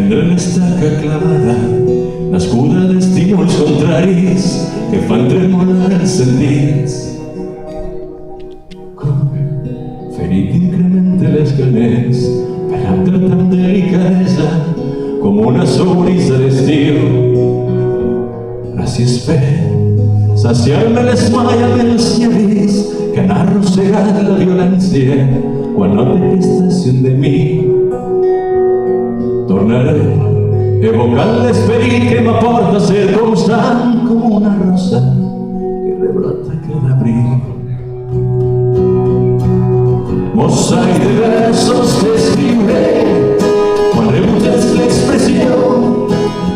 tendré l'estaca clavada, nascuda d'estímuls contraris que fan tremolar els sentits. Com ferit incremente les ganes per actar amb delicadesa com una sobrisa d'estiu. Gràcies per saciar-me l'esmaia amb els llavis que han arrossegat la violència quan no té estació de mi. Tornaré evocant l'esperit que m'aporta a ser constant com una rosa que rebrota cada abril. Mosaic de versos que escriuré quan rebutges l'expressió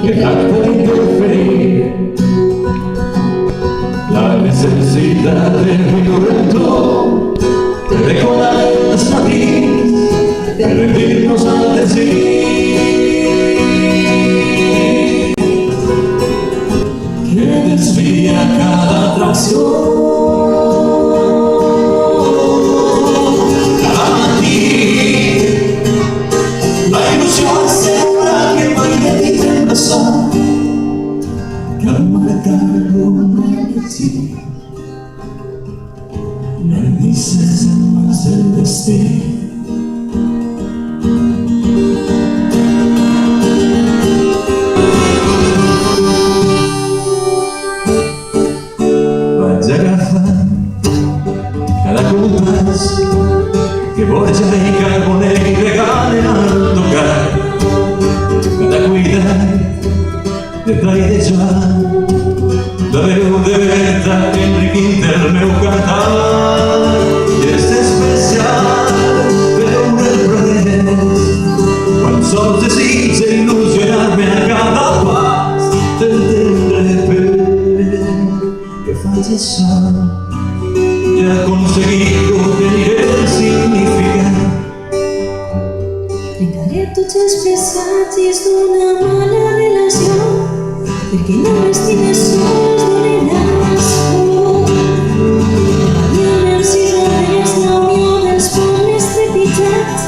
que tracta d'interferir. La necessitat de viure en tu, de recordar els matins, de rendir-nos al desig que desvia cada atracció. Cada matí la il·lusió assegura que mai de ti tindrà son, que al marcar-lo sí, me dices más del destino. Vaig agafant cada compàs que Borja i Carbonell regalen al tocar, cada cuidat, detall de Joan, la veu de Berta que enriquinta el meu cantar. I és especial veure el progrés quan sols desitja il·lusionar-me a cada pas del tendre pes que faig això i he aconseguit obtenir el significat. Trencaré tots els presagis d'una mala relació perquè no m'estimes sols donaràs por. Adiant-me si rodes la unió dels pobles trepitjats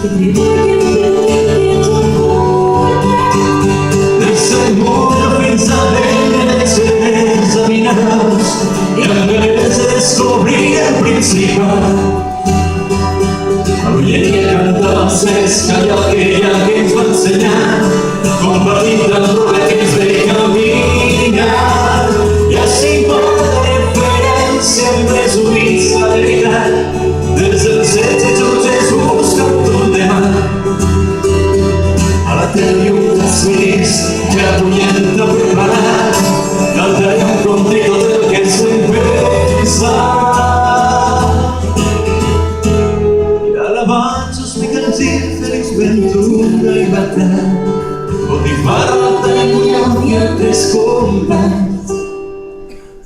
que treballen per mi que jo porta. Desde el muro fins a les examinats i encara se descobrir el principal. A l'oient que cantar s'esca allò que ja que ens va ensenyar, compartint el problema que ens ve caminar. I així pot diferència en resumits la veritat des dels 16 jutges buscant un demà. A la tele un desmís que apunyenta preparat, cantaré un conte tot el que ens fem pensar. I alabanzos mi canzil feliç ventura i batall, Botifarra d'unió i altres companys.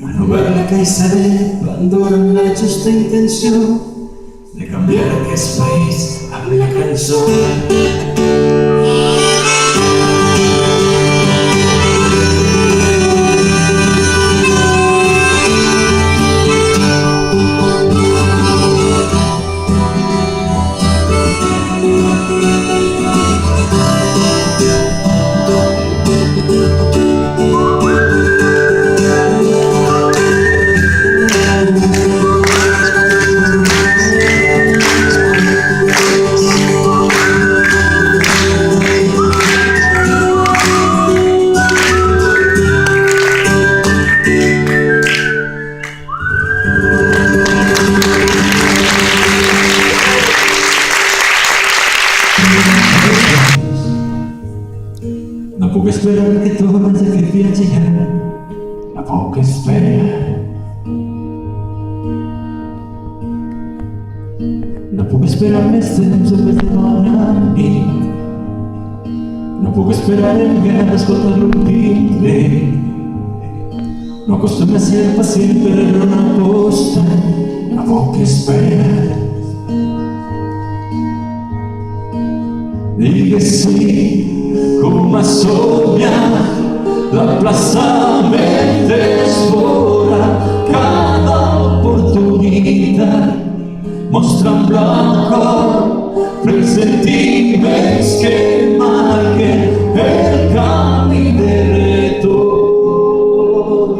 Una novel·la que Isabel abandona amb la justa intenció de canviar aquest país amb la cançó. No puc esperar que tornes aquest viatge ja. No puc esperar. No puc esperar més temps en vez de bona nit. No puc esperar en ganes d'escoltar l'últim tret. No acostumo a ser pacient per una aposta. No puc esperar. Digues sí, com a somiar, l'emplaçament és fora cada oportunitat. Mostra en blanco, presentiments que marquen el camino de retorno,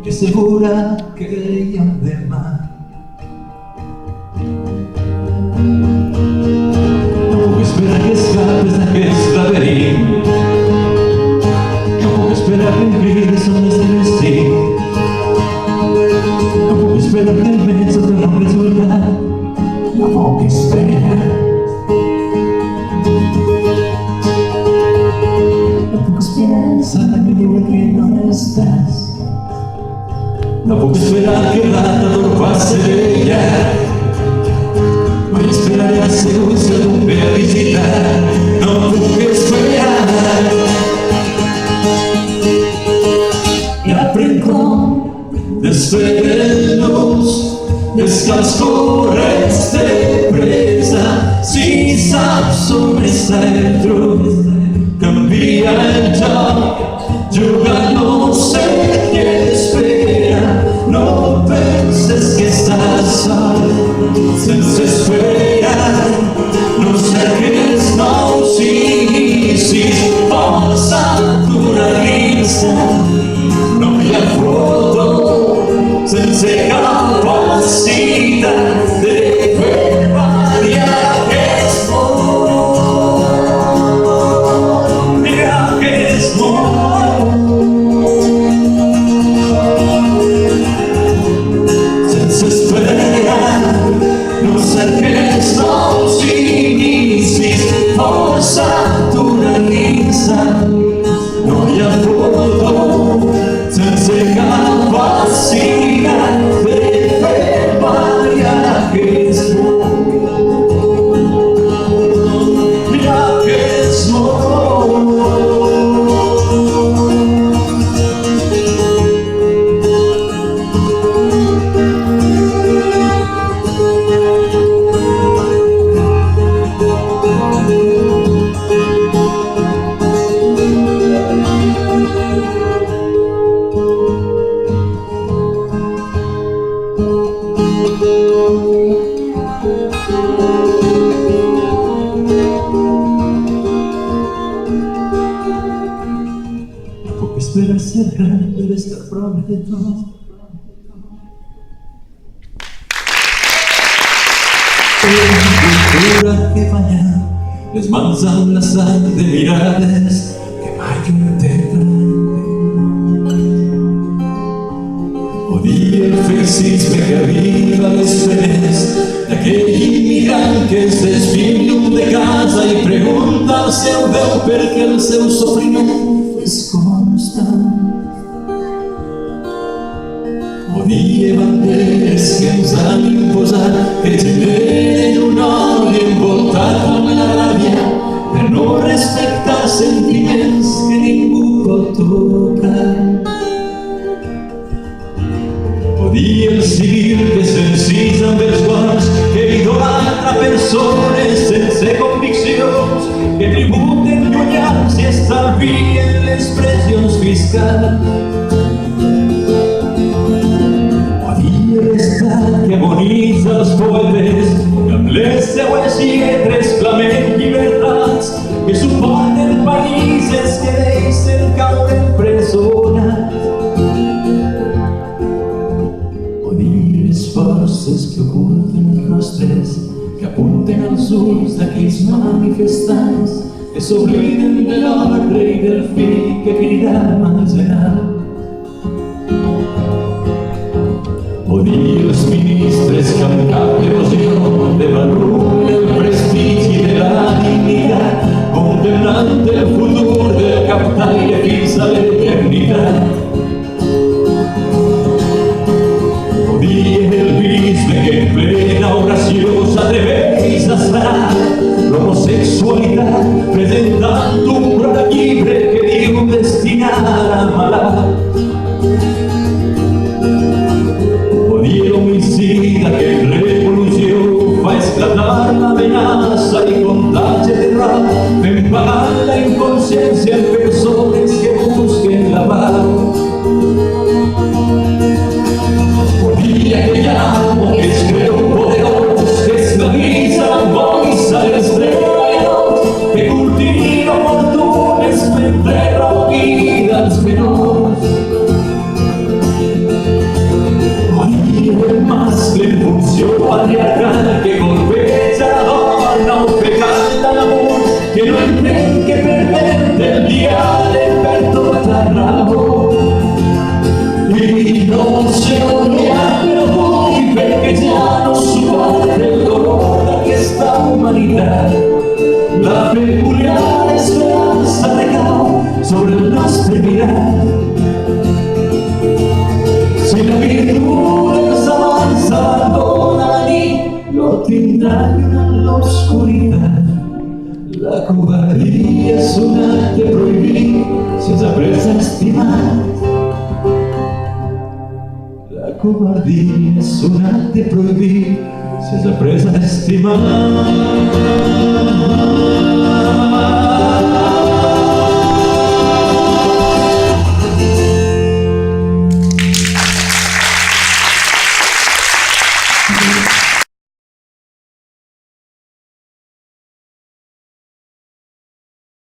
que segura que ella de más. No puedo esperar que escapes de aquel laberinto, no puedo esperar que grites donde este destino, no puedo esperar que el beso te logre soltar, no puedo esperar. Sabiendo que no estás, no puedo esperar que el atador pase ya. Voy a esperar a según se vuelve a visitar. No puedo esperar. Y al rincón de luz estas corres de presa, si sabes sobre esta cruz. Cambia el yo ya no sé qué espera. No penses que estás solo, sense esperar. No cerques, no siguis, forza tua risa. No hi ha foto sense capacitat de fer variar aquest sense esperar. No cerques nous inicis, força d'una risa. No hi ha foto sense capacitat de fer variar aquest món. Aquest món. Esperar ser grande de estar prometido. Cultura que banya les mans amb la sang de mirades que mai contemplen. Odia el feixisme que aviva les penes d'aquell immigrant que es desviu llum de casa i pregunta al seu Déu per què el seu sofriment és constant. Odia banderes que ens han imposat, que generen un odi envoltat amb la ràbia per no respectar sentiments que ningú pot tocar. Odia el civil que s'encisa amb els guants, que idolatra persones sense conviccions, que tributen llunyans i estalvien les pressions fiscals. Odia l'estat que agonitza els poetes, que amb les seues lletres clamen llibertats, que suporten països que deixen caure empresonats. Odia les forces que oculten els rostres, que apunten als ulls d'aquells manifestants, que s'obliden de l'ordre i del fill que cridava als enals. Odia els ministres que amb cap devoció devaluen el prestigi de la dignitat, condemnant el futur del captaire fins a l'eternitat. Odia el bisbe que en plena oració s'atreveix a sanar l'homosexualitat, presentant un gran llibre que diu destinar a malalt. Odia l'homicida que en revolució fa esclatar l'amenaça i contatge de rap, fent pagar la inconsciència en persones que busquen la pau. Odia aquell amo que es creu poderós, que esclavitza amb voice als treballadors, que cultiva fortunes natural que colpeja la donna o pegata l'amor che non tem che perderte el día de perdonar y no se olvidarlo hoy perché già non si guarda il dolore d'aquesta umanità la peculiare speranza recao sobre el nostre mirar si la virtud ens avanza dona la nit lo tindran en l'oscuritat la covardia és un acte prohibit si ens après a estimar la covardia és un acte prohibit si ens après a estimar